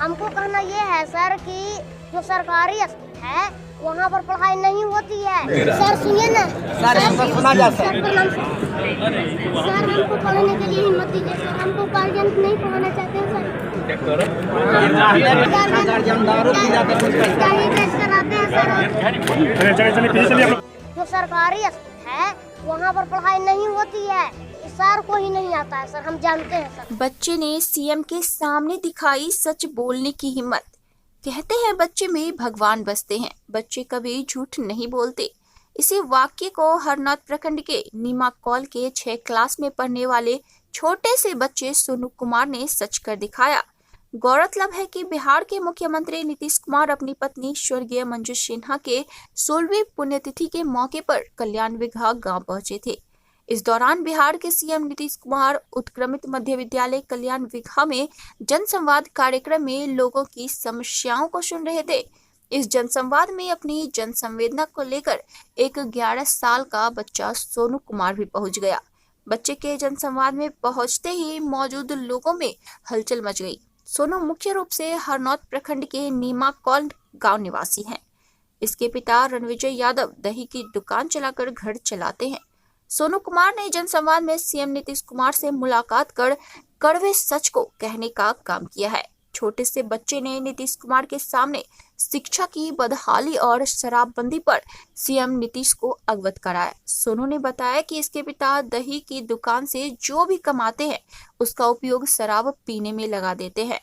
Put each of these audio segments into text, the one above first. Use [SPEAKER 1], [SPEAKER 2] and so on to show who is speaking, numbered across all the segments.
[SPEAKER 1] हमको कहना ये है सर कि जो सरकारी स्कूल है वहाँ पर पढ़ाई नहीं होती है। सर सुनिए ना,
[SPEAKER 2] सर सुना जा
[SPEAKER 1] सर प्रणाम सर, हमको पढ़ने के लिए हिम्मत दीजिए सर, हमको गार्जियन नहीं पढ़ाना चाहते हैं सर। जो सरकारी स्कूल है वहाँ पर पढ़ाई नहीं होती है, सर को ही नहीं आता है सर, हम जानते हैं सर।
[SPEAKER 3] बच्चे ने सीएम के सामने दिखाई सच बोलने की हिम्मत। कहते हैं बच्चे में भगवान बसते हैं, बच्चे कभी झूठ नहीं बोलते। इसी वाक्य को हरनौत प्रखंड के नीमा कॉल के 6 क्लास में पढ़ने वाले छोटे से बच्चे सोनू कुमार ने सच कर दिखाया। गौरतलब है कि बिहार के मुख्यमंत्री नीतीश कुमार अपनी पत्नी स्वर्गीय मंजू सिन्हा के 16वीं पुण्यतिथि के मौके पर कल्याण विघा गांव पहुंचे थे। इस दौरान बिहार के सीएम नीतीश कुमार उत्क्रमित मध्य विद्यालय कल्याण विघा में जनसंवाद कार्यक्रम में लोगों की समस्याओं को सुन रहे थे। इस जनसंवाद में अपनी जनसंवेदना को लेकर एक 11 साल का बच्चा सोनू कुमार भी पहुंच गया। बच्चे के जनसंवाद में पहुंचते ही मौजूद लोगों में हलचल मच गई। सोनू मुख्य रूप से हरनौत प्रखंड के नीमा कॉल गांव निवासी हैं। इसके पिता रणविजय यादव दही की दुकान चलाकर घर चलाते हैं। सोनू कुमार ने जनसंवाद में सीएम नीतीश कुमार से मुलाकात कर कड़वे सच को कहने का काम किया है। छोटे से बच्चे ने नीतीश कुमार के सामने शिक्षा की बदहाली और शराबबंदी पर सीएम नीतीश को अवगत कराया। सोनू ने बताया कि इसके पिता दही की दुकान से जो भी कमाते हैं उसका उपयोग शराब पीने में लगा देते हैं।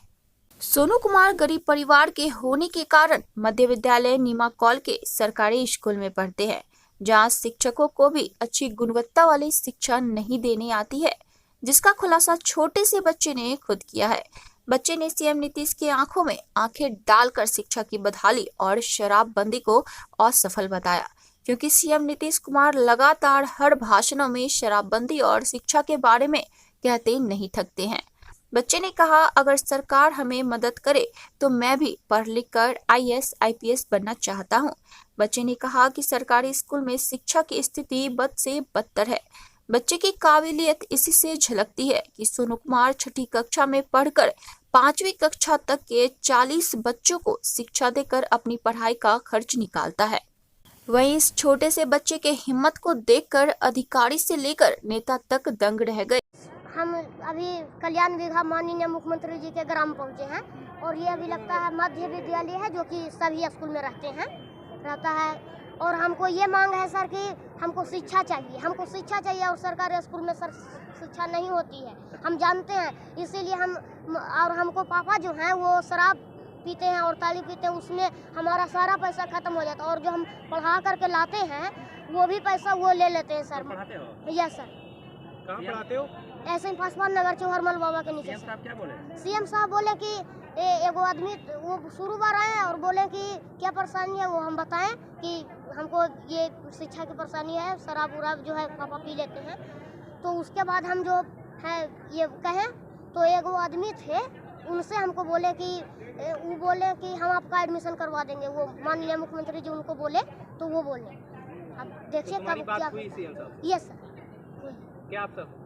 [SPEAKER 3] सोनू कुमार गरीब परिवार के होने के कारण मध्य विद्यालय नीमा कॉल के सरकारी स्कूल में पढ़ते हैं, जहां शिक्षकों को भी अच्छी गुणवत्ता वाली शिक्षा नहीं देने आती है, जिसका खुलासा छोटे से बच्चे ने खुद किया है। बच्चे ने सीएम नीतीश की आंखों में आंखें डालकर शिक्षा की बदहाली और शराबबंदी को असफल बताया, क्योंकि सीएम नीतीश कुमार लगातार हर भाषणों में शराबबंदी और शिक्षा के बारे में कहते नहीं थकते हैं। बच्चे ने कहा, अगर सरकार हमें मदद करे तो मैं भी पढ़ लिख कर IAS IPS बनना चाहता हूं। बच्चे ने कहा कि सरकारी स्कूल में शिक्षा की स्थिति बद से बदतर है। बच्चे की काबिलियत इसी से झलकती है कि सोनू कुमार 6ठी कक्षा में पढ़कर 5वीं कक्षा तक के 40 बच्चों को शिक्षा देकर अपनी पढ़ाई का खर्च निकालता है। वहीं इस छोटे से बच्चे के हिम्मत को देखकर अधिकारी से लेकर नेता तक दंग रह गए।
[SPEAKER 1] हम अभी कल्याण विघा माननीय मुख्यमंत्री जी के ग्राम पहुंचे हैं और ये अभी लगता है मध्य विद्यालय है जो कि सभी स्कूल में रहता है और हमको ये मांग है सर कि हमको शिक्षा चाहिए और सरकारी स्कूल में सर शिक्षा नहीं होती है, हम जानते हैं। इसीलिए हमको पापा जो हैं वो शराब पीते हैं और ताली पीते हैं, उसमें हमारा सारा पैसा खत्म हो जाता है और जो हम पढ़ा करके लाते हैं वो भी पैसा वो ले लेते हैं सर। Yes sir.
[SPEAKER 2] कहाँ पढ़ाते हो?
[SPEAKER 1] ऐसे ही पासवान नगर चौहरमल बाबा के नीचे। सीएम साहब बोले कि एगो आदमी वो शुरू बार आए और बोले कि क्या परेशानी है वो हम बताएं कि हमको ये शिक्षा की परेशानी है, शराब उराब जो है पापा पी लेते हैं। तो उसके बाद हम जो है ये कहें तो एगो आदमी थे उनसे हमको बोले कि वो बोले कि हम आपका एडमिशन करवा देंगे, वो माननीय मुख्यमंत्री जी उनको बोले तो वो बोले। अब देखिए कब क्या हुई सीएम साहब? Yes sir.
[SPEAKER 2] क्या आप सब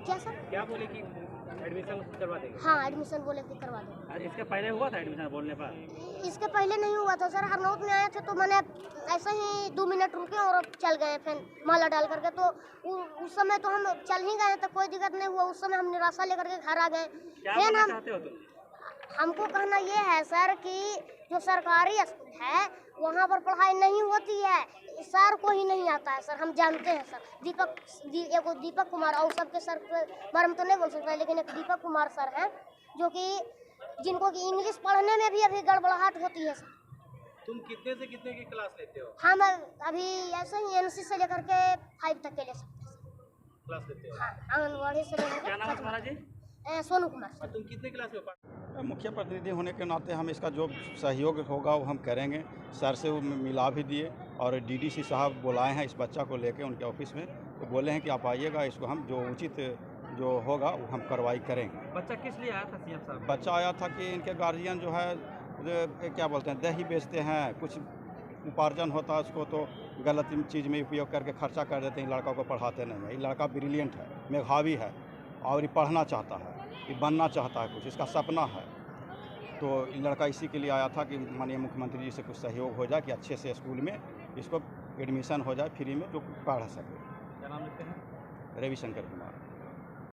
[SPEAKER 1] क्या सर?
[SPEAKER 2] क्या बोले कि एडमिशन करवा देंगे?
[SPEAKER 1] हाँ एडमिशन बोले कि करवा देंगे।
[SPEAKER 2] इसके पहले हुआ था एडमिशन बोलने पर?
[SPEAKER 1] इसके पहले नहीं हुआ था सर, हरनौत में आए थे तो मैंने ऐसे ही 2 मिनट रुके और चल गए फिर माला डाल करके। तो उस समय तो हम चल ही गए तो कोई दिक्कत नहीं हुआ, उस समय हम निराशा लेकर के घर आ गए। फिर हमको कहना ये है सर कि जो सरकारी स्कूल है वहाँ पर पढ़ाई नहीं होती है, सर को ही नहीं आता है सर, हम जानते हैं सर। दीपक कुमार और सबके सर के बारे में तो नहीं बोल सकते, लेकिन एक दीपक कुमार सर हैं जो कि जिनको कि इंग्लिश पढ़ने में भी अभी गड़बड़ाहट होती है सर।
[SPEAKER 2] तुम कितने से कितने की क्लास लेते हो?
[SPEAKER 1] हम अभी ऐसे ही NC से लेकर के 5 तक के ले सकते हैं
[SPEAKER 2] क्लास लेते हो?
[SPEAKER 1] हाँ, आंगनबाड़ी से लेकर
[SPEAKER 2] क्या नाम है तुम्हारा जी?
[SPEAKER 1] सोनू कुमार।
[SPEAKER 2] और तुम कितने क्लास में पढ़ते?
[SPEAKER 4] मुख्य प्रतिनिधि होने के नाते हम इसका जो सहयोग होगा वो हम करेंगे। सर से वो मिला भी दिए और DDC साहब बुलाए हैं इस बच्चा को लेके उनके ऑफिस में, तो बोले हैं कि आप आइएगा, इसको हम जो उचित जो होगा वो हम कार्रवाई करेंगे।
[SPEAKER 2] बच्चा किस लिए आया था सीएम साहब?
[SPEAKER 4] बच्चा आया था कि इनके गार्जियन जो है क्या बोलते हैं दही बेचते हैं, कुछ उपार्जन होता है उसको तो गलत चीज़ में उपयोग करके खर्चा कर देते हैं, लड़का को पढ़ाते नहीं है। ये लड़का ब्रिलियंट है, मेधावी है और ये पढ़ना चाहता है, ये बनना चाहता है, कुछ इसका सपना है। तो लड़का इसी के लिए आया था कि माननीय मुख्यमंत्री जी से कुछ सहयोग हो जाए कि अच्छे से स्कूल में इसको एडमिशन हो जाए फ्री में, जो पढ़ सके।
[SPEAKER 2] क्या नाम लिखते हैं?
[SPEAKER 4] रविशंकर कुमार।